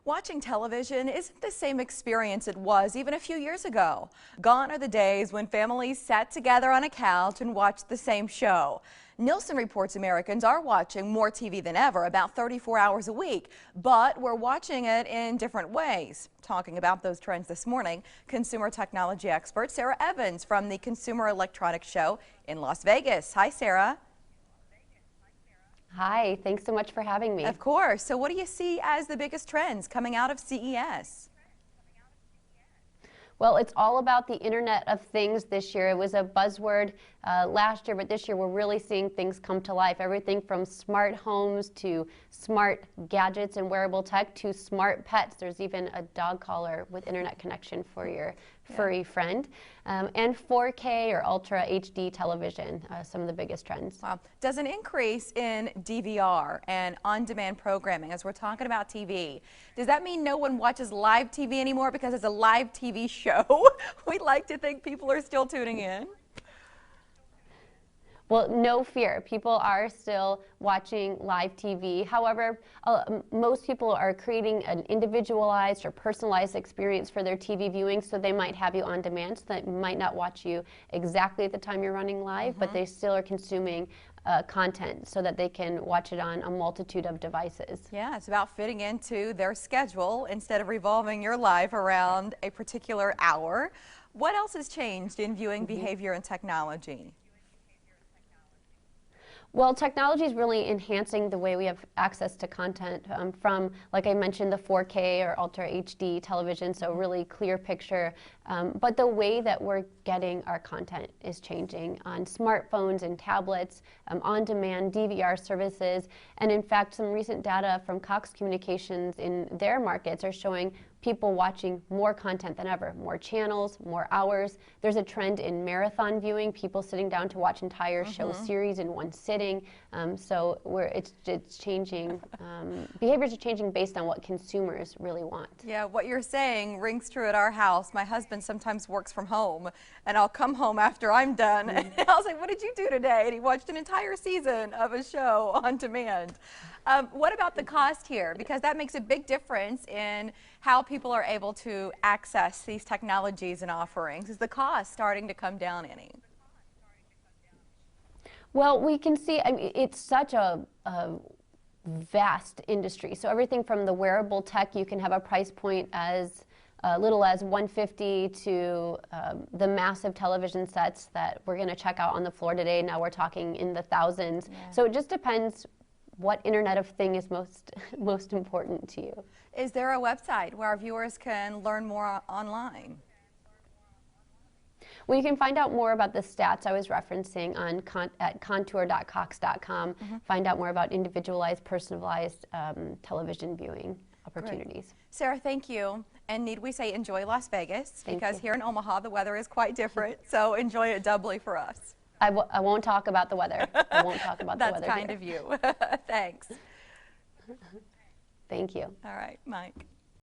Watching television isn't the same experience it was even a few years ago. Gone are the days when families sat together on a couch and watched the same show. Nielsen reports Americans are watching more TV than ever, about 34 hours a week, but we're watching it in different ways. Talking about those trends this morning, consumer technology expert Sarah Evans from the Consumer Electronics Show in Las Vegas. Hi, Sarah. Hi, thanks so much for having me. Of course. So what do you see as the biggest trends coming out of CES? Well, it's all about the Internet of Things this year. It was a buzzword last year, but this year we're really seeing things come to life. Everything from smart homes to smart gadgets and wearable tech to smart pets. There's even a dog collar with internet connection for your furry friend. And 4K or Ultra HD television, some of the biggest trends. Wow. Does an increase in DVR and on-demand programming, as we're talking about TV, does that mean no one watches live TV anymore because it's a live TV show? We like to think people are still tuning in. Well, no fear. People are still watching live TV. However, most people are creating an individualized or personalized experience for their TV viewing, so they might have you on demand, so they might not watch you exactly at the time you're running live, but they still are consuming content so that they can watch it on a multitude of devices. Yeah, it's about fitting into their schedule instead of revolving your life around a particular hour. What else has changed in viewing behavior and technology? Well, technology is really enhancing the way we have access to content from, like I mentioned, the 4K or Ultra HD television, so really clear picture. But the way that we're getting our content is changing on smartphones and tablets, on-demand DVR services, and in fact, some recent data from Cox Communications in their markets are showing people watching more content than ever, more channels, more hours. There's a trend in marathon viewing, people sitting down to watch entire show series in one sitting. So it's changing, behaviors are changing based on what consumers really want. Yeah, what you're saying rings true at our house. My husband sometimes works from home, and I'll come home after I'm done, and I'll say, what did you do today? And he watched an entire season of a show on demand. What about the cost here? Because that makes a big difference in how people are able to access these technologies and offerings. Is the cost starting to come down any? Well, we can see, I mean, it's such a vast industry. So everything from the wearable tech, you can have a price point as little as $150 to the massive television sets that we're going to check out on the floor today. Now we're talking in the thousands. Yeah. So it just depends what Internet of Thing is most important to you. Is there a website where our viewers can learn more online? Well, you can find out more about the stats I was referencing on at contour.cox.com. Find out more about individualized, personalized television viewing opportunities. Great. Sarah, thank you. And need we say enjoy Las Vegas, because here in Omaha the weather is quite different, so enjoy it doubly for us. I won't talk about the weather. I won't talk about the weather. That's kind of you. Thanks. Thank you. All right, Mike.